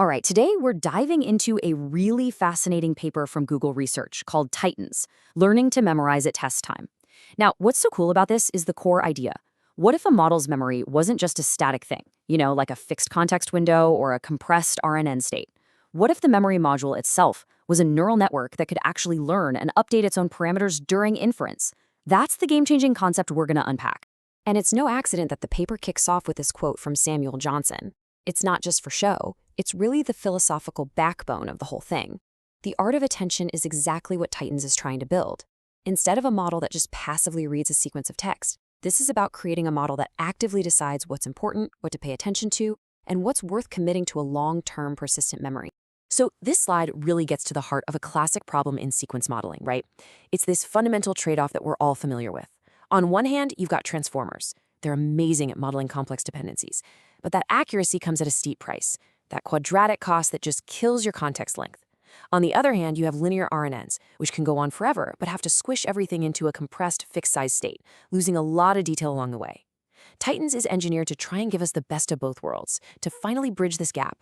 All right, today we're diving into a really fascinating paper from Google Research called Titans, Learning to Memorize at Test Time. Now, what's so cool about this is the core idea. What if a model's memory wasn't just a static thing, like a fixed context window or a compressed RNN state? What if the memory module itself was a neural network that could actually learn and update its own parameters during inference? That's the game-changing concept we're going to unpack. And it's no accident that the paper kicks off with this quote from Samuel Johnson. It's not just for show, it's really the philosophical backbone of the whole thing. The art of attention is exactly what Titans is trying to build. Instead of a model that just passively reads a sequence of text, this is about creating a model that actively decides what's important, what to pay attention to, and what's worth committing to a long-term persistent memory. So this slide really gets to the heart of a classic problem in sequence modeling, right? It's this fundamental trade-off that we're all familiar with. On one hand, you've got transformers. They're amazing at modeling complex dependencies. But that accuracy comes at a steep price, that quadratic cost that just kills your context length. On the other hand, you have linear RNNs, which can go on forever, but have to squish everything into a compressed, fixed-size state, losing a lot of detail along the way. Titans is engineered to try and give us the best of both worlds, to finally bridge this gap.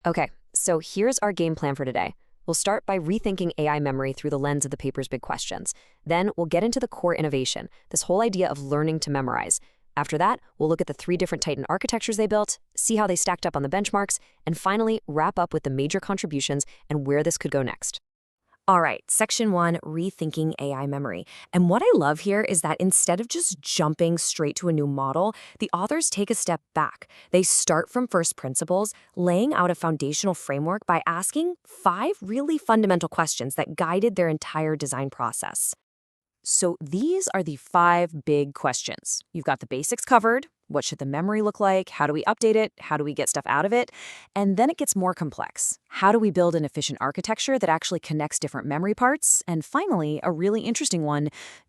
Okay, so here's our game plan for today. We'll start by rethinking AI memory through the lens of the paper's big questions. Then we'll get into the core innovation, this whole idea of learning to memorize. After that, we'll look at the 3 different Titan architectures they built, see how they stacked up on the benchmarks, and finally wrap up with the major contributions and where this could go next. All right, section 1, rethinking AI memory. And what I love here is that instead of just jumping straight to a new model, the authors take a step back. They start from first principles, laying out a foundational framework by asking 5 really fundamental questions that guided their entire design process. So these are the 5 big questions. You've got the basics covered. What should the memory look like? How do we update it? How do we get stuff out of it? And then it gets more complex. How do we build an efficient architecture that actually connects different memory parts? And finally, a really interesting one,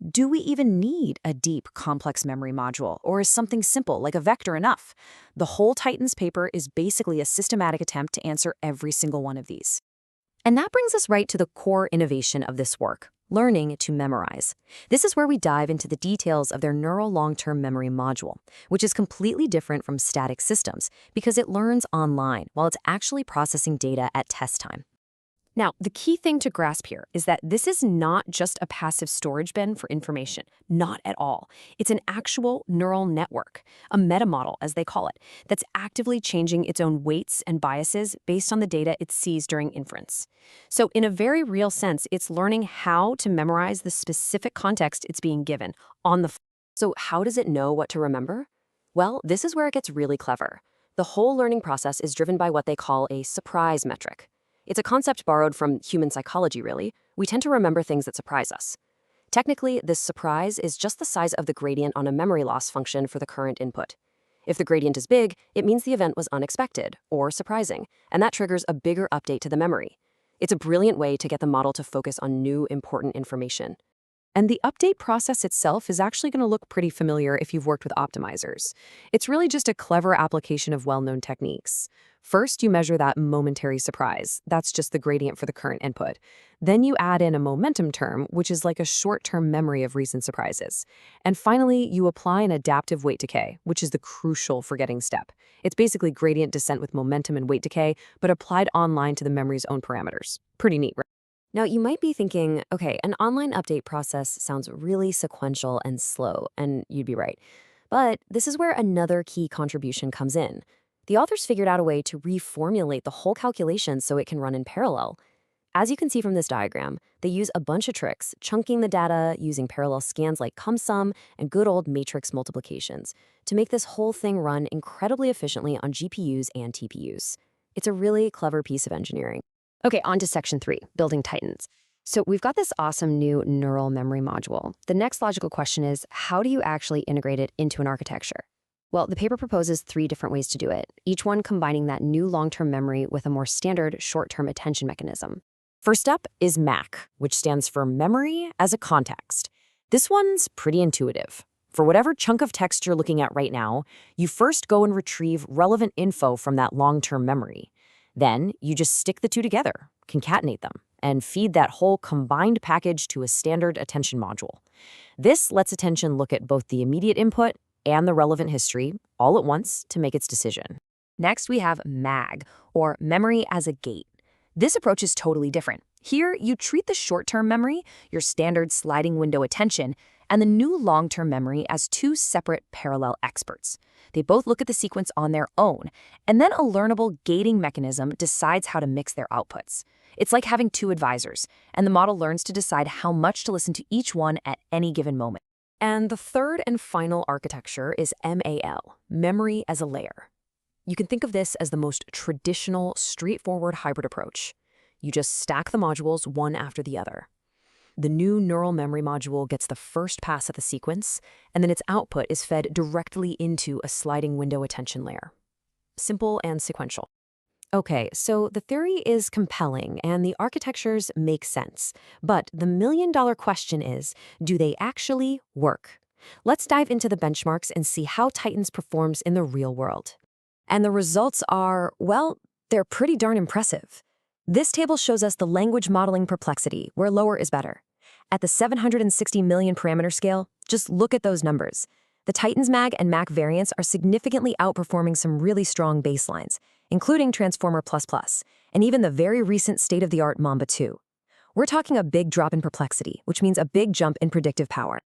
do we even need a deep, complex memory module? Or is something simple, like a vector, enough? The whole Titans paper is basically a systematic attempt to answer every single one of these. And that brings us right to the core innovation of this work. Learning to memorize. This is where we dive into the details of their neural long-term memory module, which is completely different from static systems because it learns online while it's actually processing data at test time. Now, the key thing to grasp here is that this is not just a passive storage bin for information, not at all. It's an actual neural network, a metamodel, as they call it, that's actively changing its own weights and biases based on the data it sees during inference. So in a very real sense, it's learning how to memorize the specific context it's being given on the fly. So how does it know what to remember? Well, this is where it gets really clever. The whole learning process is driven by what they call a surprise metric. It's a concept borrowed from human psychology, really. We tend to remember things that surprise us. Technically, this surprise is just the size of the gradient on a memory loss function for the current input. If the gradient is big, it means the event was unexpected or surprising, and that triggers a bigger update to the memory. It's a brilliant way to get the model to focus on new, important information. And the update process itself is actually going to look pretty familiar if you've worked with optimizers. It's really just a clever application of well-known techniques. First, you measure that momentary surprise. That's just the gradient for the current input. Then you add in a momentum term, which is like a short-term memory of recent surprises. And finally, you apply an adaptive weight decay, which is the crucial forgetting step. It's basically gradient descent with momentum and weight decay, but applied online to the memory's own parameters. Pretty neat, right? Now, you might be thinking, okay, an online update process sounds really sequential and slow, and you'd be right. But this is where another key contribution comes in. The authors figured out a way to reformulate the whole calculation so it can run in parallel. As you can see from this diagram, they use a bunch of tricks, chunking the data, using parallel scans like CumSum, and good old matrix multiplications, to make this whole thing run incredibly efficiently on GPUs and TPUs. It's a really clever piece of engineering. Okay, on to section 3, building Titans. So we've got this awesome new neural memory module. The next logical question is, how do you actually integrate it into an architecture? Well, the paper proposes 3 different ways to do it, each one combining that new long-term memory with a more standard short-term attention mechanism. First up is MAC, which stands for Memory as a Context. This one's pretty intuitive. For whatever chunk of text you're looking at right now, you first go and retrieve relevant info from that long-term memory. Then you just stick the 2 together, concatenate them, and feed that whole combined package to a standard attention module. This lets attention look at both the immediate input and the relevant history all at once to make its decision. Next, we have MAG, or memory as a gate. This approach is totally different. Here, you treat the short-term memory, your standard sliding window attention, and the new long-term memory as two separate parallel experts. They both look at the sequence on their own, and then a learnable gating mechanism decides how to mix their outputs. It's like having two advisors, and the model learns to decide how much to listen to each one at any given moment. And the third and final architecture is MAL, memory as a layer. You can think of this as the most traditional, straightforward hybrid approach. You just stack the modules one after the other. The new neural memory module gets the first pass at the sequence, and then its output is fed directly into a sliding window attention layer. Simple and sequential. Okay, so the theory is compelling and the architectures make sense. But the million-dollar question is, do they actually work? Let's dive into the benchmarks and see how Titans performs in the real world. And the results are, well, they're pretty darn impressive. This table shows us the language modeling perplexity, where lower is better. At the 760 million parameter scale, just look at those numbers. The Titans MAG and MAC variants are significantly outperforming some really strong baselines, including Transformer++, and even the very recent state-of-the-art Mamba 2. We're talking a big drop in perplexity, which means a big jump in predictive power.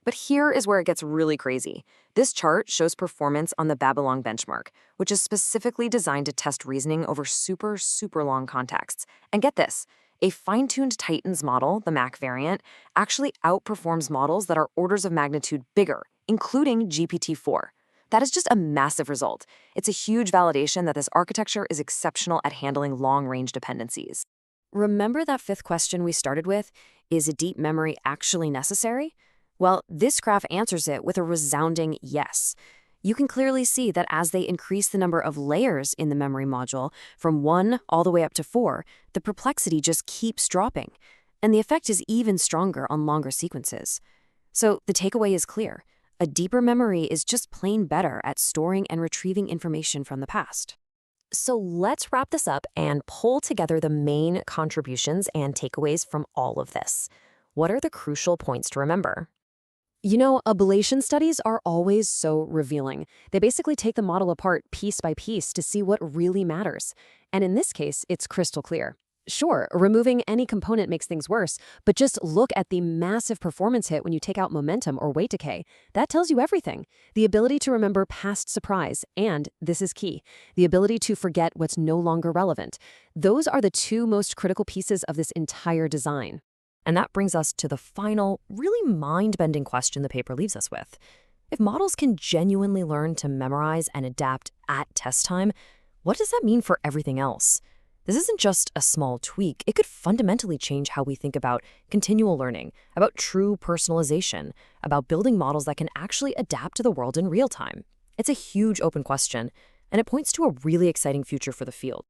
But here is where it gets really crazy. This chart shows performance on the Babylon benchmark, which is specifically designed to test reasoning over super long contexts. And get this, a fine-tuned Titans model, the MAC variant, actually outperforms models that are orders of magnitude bigger, including GPT-4. That is just a massive result. It's a huge validation that this architecture is exceptional at handling long-range dependencies. Remember that fifth question we started with? Is a deep memory actually necessary? Well, this graph answers it with a resounding yes. You can clearly see that as they increase the number of layers in the memory module from 1 all the way up to 4, the perplexity just keeps dropping. And the effect is even stronger on longer sequences. So the takeaway is clear. A deeper memory is just plain better at storing and retrieving information from the past. So let's wrap this up and pull together the main contributions and takeaways from all of this. What are the crucial points to remember? You know, ablation studies are always so revealing. They basically take the model apart piece by piece to see what really matters. And in this case, it's crystal clear. Sure, removing any component makes things worse, but just look at the massive performance hit when you take out momentum or weight decay. That tells you everything. The ability to remember past surprise, and, this is key, the ability to forget what's no longer relevant. Those are the two most critical pieces of this entire design. And that brings us to the final, really mind-bending question the paper leaves us with. If models can genuinely learn to memorize and adapt at test time, what does that mean for everything else? This isn't just a small tweak. It could fundamentally change how we think about continual learning, about true personalization, about building models that can actually adapt to the world in real time. It's a huge open question, and it points to a really exciting future for the field.